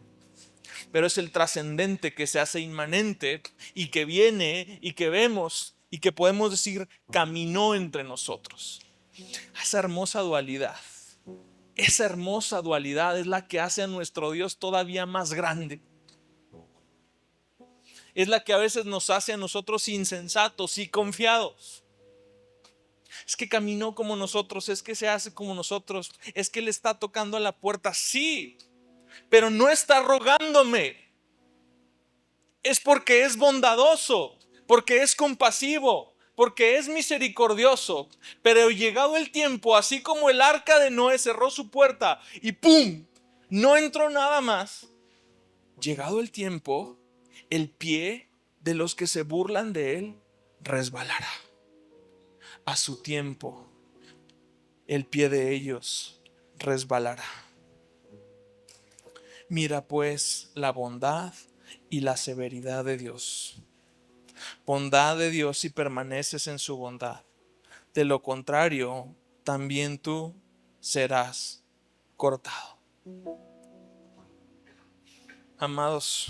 Pero es el trascendente que se hace inmanente y que viene y que vemos y que podemos decir caminó entre nosotros. Esa hermosa dualidad es la que hace a nuestro Dios todavía más grande. Es la que a veces nos hace a nosotros insensatos y confiados. Es que caminó como nosotros, es que se hace como nosotros, es que Él está tocando a la puerta, sí, pero no está rogándome. Es porque es bondadoso, porque es compasivo, porque es misericordioso. Pero llegado el tiempo, así como el arca de Noé cerró su puerta y ¡pum!, no entró nada más. Llegado el tiempo, el pie de los que se burlan de Él resbalará. A su tiempo, el pie de ellos resbalará. Mira pues la bondad y la severidad de Dios. Bondad de Dios si permaneces en su bondad. De lo contrario, también tú serás cortado. Amados,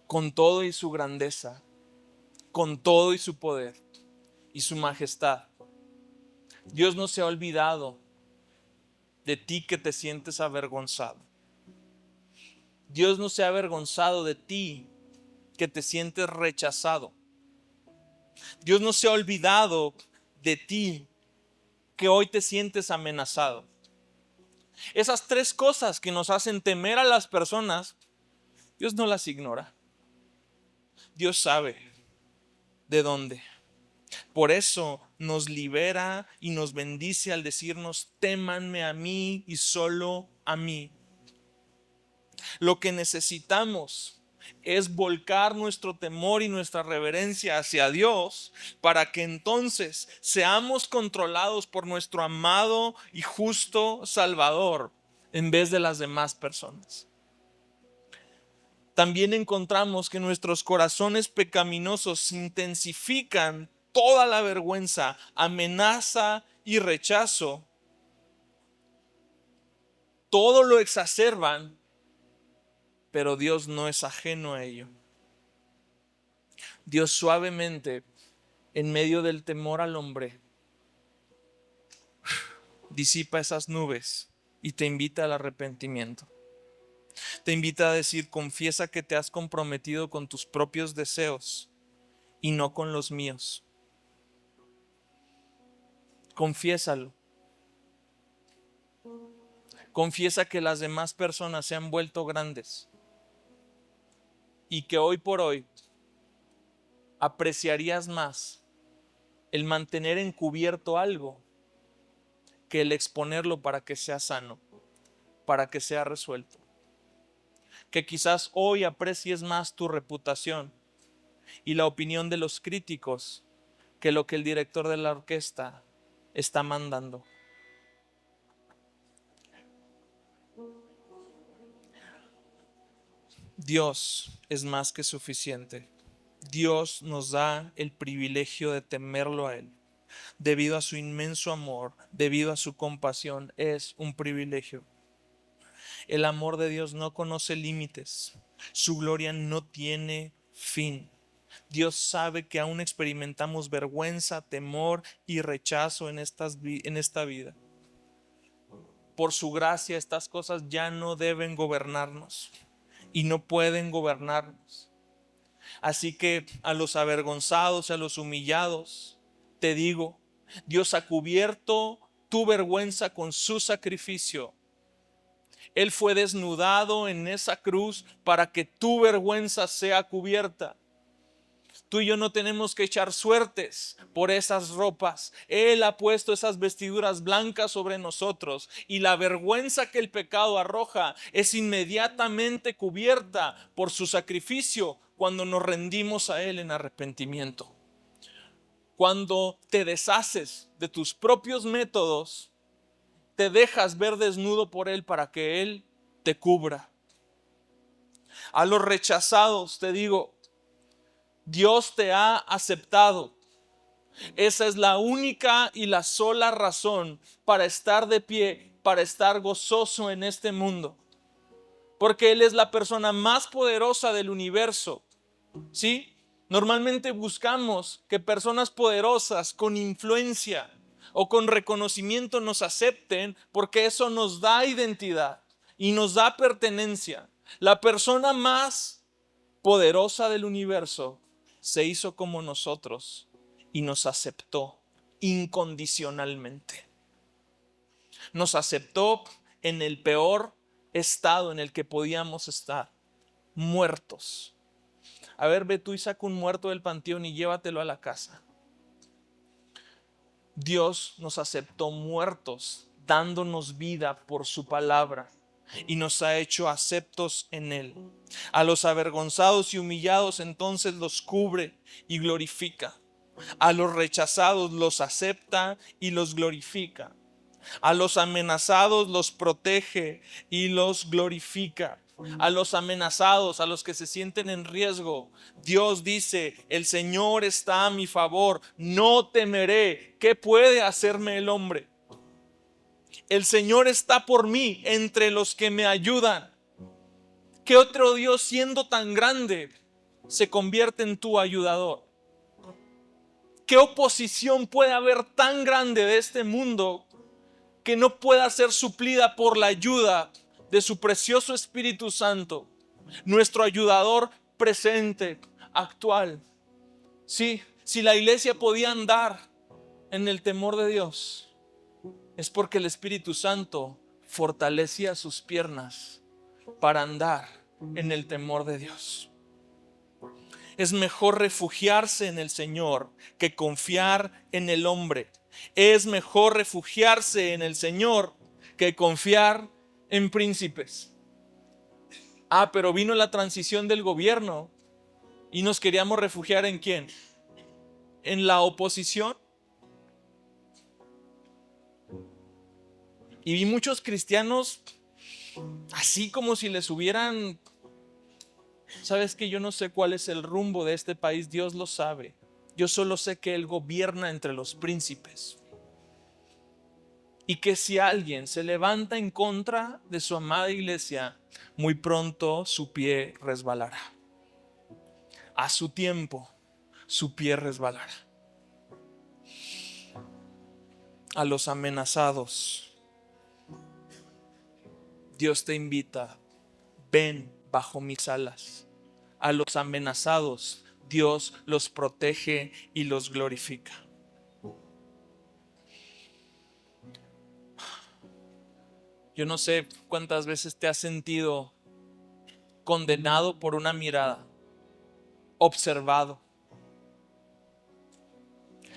con todo y su grandeza, con todo y su poder y su majestad, Dios no se ha olvidado de ti que te sientes avergonzado. Dios no se ha avergonzado de ti que te sientes rechazado. Dios no se ha olvidado de ti que hoy te sientes amenazado. Esas tres cosas que nos hacen temer a las personas, Dios no las ignora. Dios sabe de dónde. Por eso nos libera y nos bendice al decirnos: témanme a mí y solo a mí. Lo que necesitamos es volcar nuestro temor y nuestra reverencia hacia Dios para que entonces seamos controlados por nuestro amado y justo Salvador en vez de las demás personas. También encontramos que nuestros corazones pecaminosos intensifican toda la vergüenza, amenaza y rechazo. Todo lo exacerban, pero Dios no es ajeno a ello. Dios suavemente, en medio del temor al hombre, disipa esas nubes y te invita al arrepentimiento. Te invita a decir: confiesa que te has comprometido con tus propios deseos y no con los míos. Confiésalo. Confiesa que las demás personas se han vuelto grandes y que hoy por hoy apreciarías más el mantener encubierto algo que el exponerlo para que sea sano, para que sea resuelto. Que quizás hoy aprecies más tu reputación y la opinión de los críticos que lo que el director de la orquesta está mandando. Dios es más que suficiente. Dios nos da el privilegio de temerlo a Él. Debido a su inmenso amor, debido a su compasión, es un privilegio. El amor de Dios no conoce límites. Su gloria no tiene fin. Dios sabe que aún experimentamos vergüenza, temor y rechazo en esta vida. Por su gracia, estas cosas ya no deben gobernarnos y no pueden gobernarnos. Así que a los avergonzados, a los humillados, te digo, Dios ha cubierto tu vergüenza con su sacrificio. Él fue desnudado en esa cruz para que tu vergüenza sea cubierta. Tú y yo no tenemos que echar suertes por esas ropas. Él ha puesto esas vestiduras blancas sobre nosotros y la vergüenza que el pecado arroja es inmediatamente cubierta por su sacrificio cuando nos rendimos a Él en arrepentimiento. Cuando te deshaces de tus propios métodos, te dejas ver desnudo por Él para que Él te cubra. A los rechazados te digo, Dios te ha aceptado. Esa es la única y la sola razón para estar de pie, para estar gozoso en este mundo. Porque Él es la persona más poderosa del universo. ¿Sí? Normalmente buscamos que personas poderosas con influencia o con reconocimiento nos acepten porque eso nos da identidad y nos da pertenencia. La persona más poderosa del universo se hizo como nosotros y nos aceptó incondicionalmente. Nos aceptó en el peor estado en el que podíamos estar, muertos. A ver, ve tú y saca un muerto del panteón y llévatelo a la casa. Dios nos aceptó muertos, dándonos vida por su palabra y nos ha hecho aceptos en Él. A los avergonzados y humillados entonces los cubre y glorifica. A los rechazados los acepta y los glorifica. A los amenazados los protege y los glorifica. A los amenazados, a los que se sienten en riesgo, Dios dice: el Señor está a mi favor, no temeré. ¿Qué puede hacerme el hombre? El Señor está por mí entre los que me ayudan. ¿Qué otro Dios, siendo tan grande, se convierte en tu ayudador? ¿Qué oposición puede haber tan grande de este mundo que no pueda ser suplida por la ayuda de su precioso Espíritu Santo, nuestro ayudador presente, actual? Sí, si la iglesia podía andar en el temor de Dios, es porque el Espíritu Santo fortalecía sus piernas para andar en el temor de Dios. Es mejor refugiarse en el Señor que confiar en el hombre. Es mejor refugiarse en el Señor que confiar en príncipes. Pero vino la transición del gobierno y nos queríamos refugiar ¿en quién? ¿En la oposición? Y vi muchos cristianos así como si les hubieran... Sabes que yo no sé cuál es el rumbo de este país, Dios lo sabe. Yo solo sé que Él gobierna entre los príncipes. Y que si alguien se levanta en contra de su amada iglesia, muy pronto su pie resbalará. A su tiempo, su pie resbalará. A los amenazados, Dios te invita: ven bajo mis alas. A los amenazados, Dios los protege y los glorifica. Yo no sé cuántas veces te has sentido condenado por una mirada, observado.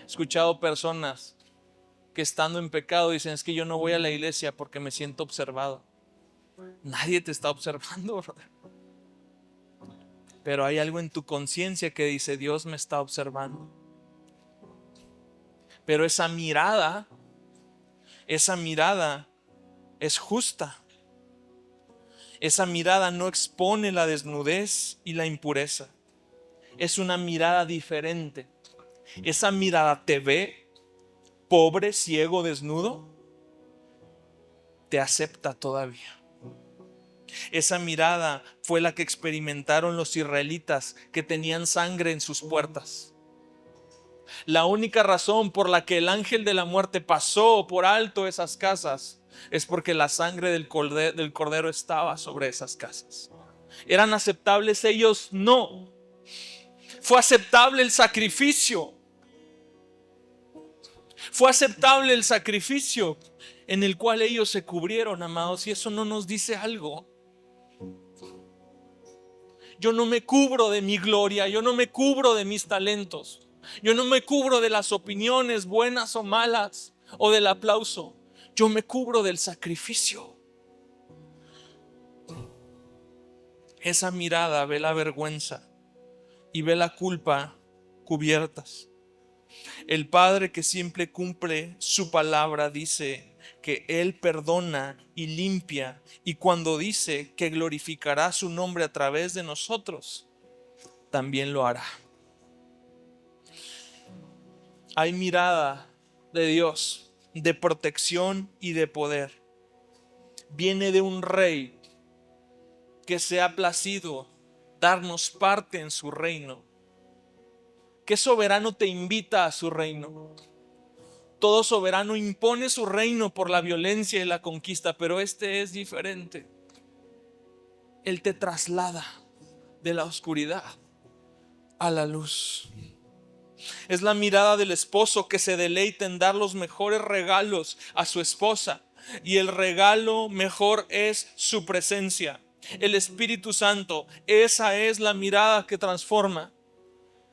He escuchado personas que estando en pecado dicen: es que yo no voy a la iglesia porque me siento observado. Nadie te está observando, brother. Pero hay algo en tu conciencia que dice: Dios me está observando. Pero esa mirada es justa. Esa mirada no expone la desnudez y la impureza. Es una mirada diferente. Esa mirada te ve pobre, ciego, desnudo, te acepta todavía. Esa mirada fue la que experimentaron los israelitas que tenían sangre en sus puertas. La única razón por la que el ángel de la muerte pasó por alto esas casas es porque la sangre del cordero estaba sobre esas casas. ¿Eran aceptables ellos? No. Fue aceptable el sacrificio. Fue aceptable el sacrificio en el cual ellos se cubrieron, amados, y eso no nos dice algo. Yo no me cubro de mi gloria, yo no me cubro de mis talentos, yo no me cubro de las opiniones buenas o malas o del aplauso. Yo me cubro del sacrificio. Esa mirada ve la vergüenza y ve la culpa cubiertas. El Padre que siempre cumple su palabra dice que Él perdona y limpia, y cuando dice que glorificará su nombre a través de nosotros, también lo hará. Hay mirada de Dios, de protección y de poder. Viene de un rey que se ha placido darnos parte en su reino. ¿Qué soberano te invita a su reino? Todo soberano impone su reino por la violencia y la conquista, pero este es diferente. Él te traslada de la oscuridad a la luz. Es la mirada del esposo que se deleita en dar los mejores regalos a su esposa, y el regalo mejor es su presencia, el Espíritu Santo. Esa es la mirada que transforma.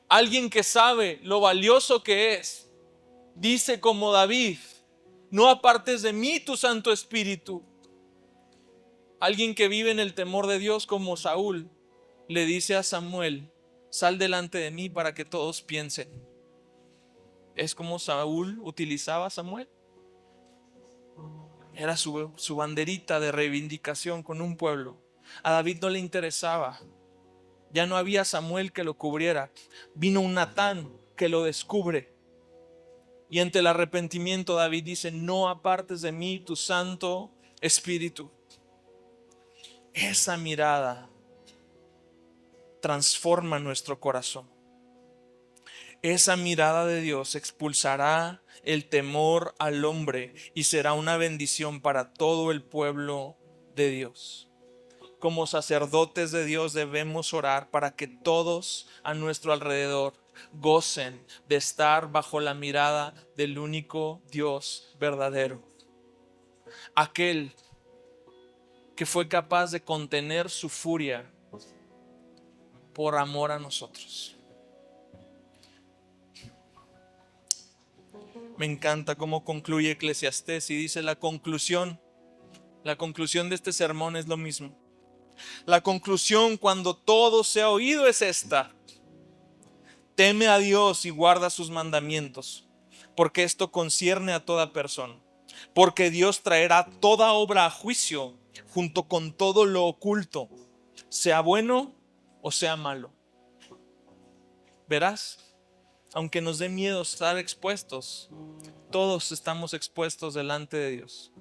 Alguien que sabe lo valioso que es, dice como David: no apartes de mí tu Santo Espíritu. Alguien que vive en el temor de Dios como Saúl le dice a Samuel: sal delante de mí para que todos piensen. Es como Saúl utilizaba a Samuel. Era su banderita de reivindicación con un pueblo. A David no le interesaba. Ya no había Samuel que lo cubriera. Vino un Natán que lo descubre. Y ante el arrepentimiento David dice: no apartes de mí tu Santo Espíritu. Esa mirada transforma nuestro corazón. Esa mirada de Dios expulsará el temor al hombre y será una bendición para todo el pueblo de Dios. Como sacerdotes de Dios debemos orar para que todos a nuestro alrededor gocen de estar bajo la mirada del único Dios verdadero. Aquel que fue capaz de contener su furia por amor a nosotros. Me encanta cómo concluye Eclesiastés y dice: la conclusión de este sermón es lo mismo. La conclusión, cuando todo se ha oído, es esta: teme a Dios y guarda sus mandamientos, porque esto concierne a toda persona. Porque Dios traerá toda obra a juicio junto con todo lo oculto, sea bueno o sea malo. Verás, aunque nos dé miedo estar expuestos, todos estamos expuestos delante de Dios,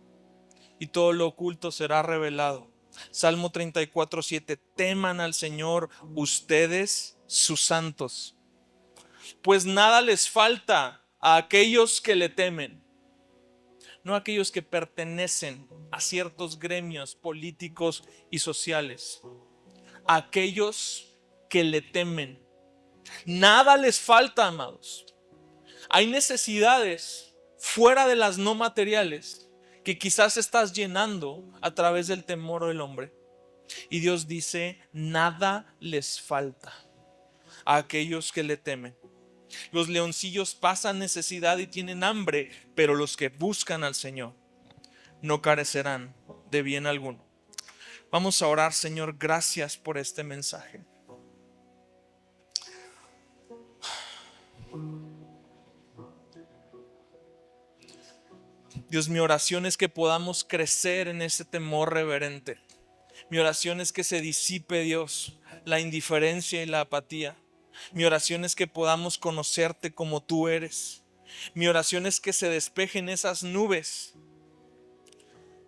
y todo lo oculto será revelado. Salmo 34:7: teman al Señor ustedes, sus santos, pues nada les falta a aquellos que le temen. No a aquellos que pertenecen a ciertos gremios políticos y sociales, a aquellos que le temen. Nada les falta, amados. Hay necesidades fuera de las no materiales que quizás estás llenando a través del temor del hombre. Y Dios dice, nada les falta a aquellos que le temen. Los leoncillos pasan necesidad y tienen hambre, pero los que buscan al Señor no carecerán de bien alguno. Vamos a orar. Señor, gracias por este mensaje. Dios, mi oración es que podamos crecer en ese temor reverente. Mi oración es que se disipe, Dios, la indiferencia y la apatía. Mi oración es que podamos conocerte como tú eres. Mi oración es que se despejen esas nubes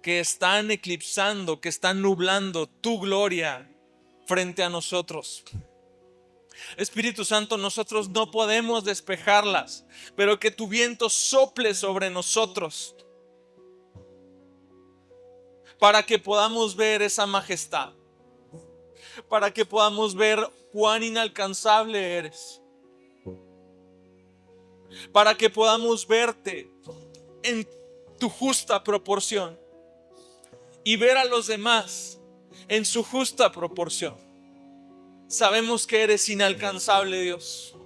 que están eclipsando, que están nublando tu gloria frente a nosotros. Espíritu Santo, nosotros no podemos despejarlas, pero que tu viento sople sobre nosotros para que podamos ver esa majestad, para que podamos ver cuán inalcanzable eres, para que podamos verte en tu justa proporción y ver a los demás en su justa proporción. Sabemos que eres inalcanzable, Dios,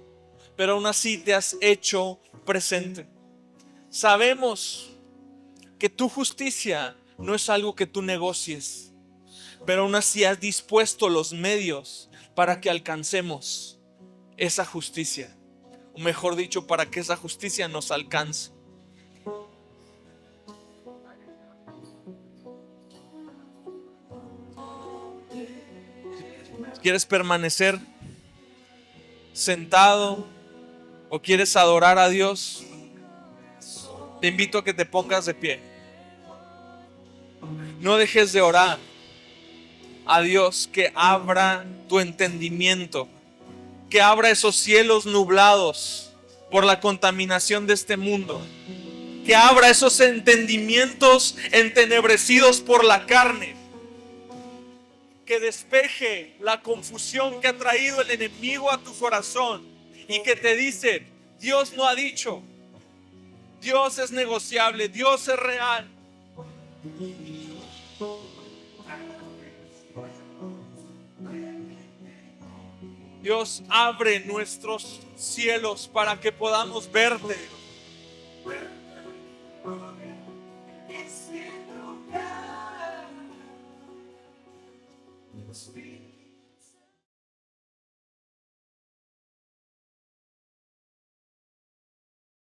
pero aún así te has hecho presente. Sabemos que tu justicia no es algo que tú negocies, pero aún así has dispuesto los medios para que alcancemos esa justicia, o mejor dicho, para que esa justicia nos alcance. ¿Quieres permanecer sentado o quieres adorar a Dios? Te invito a que te pongas de pie. No dejes de orar a Dios que abra tu entendimiento, que abra esos cielos nublados por la contaminación de este mundo, que abra esos entendimientos entenebrecidos por la carne, que despeje la confusión que ha traído el enemigo a tu corazón y que te dice, Dios no ha dicho, Dios es negociable, Dios es real. Dios, abre nuestros cielos para que podamos verte.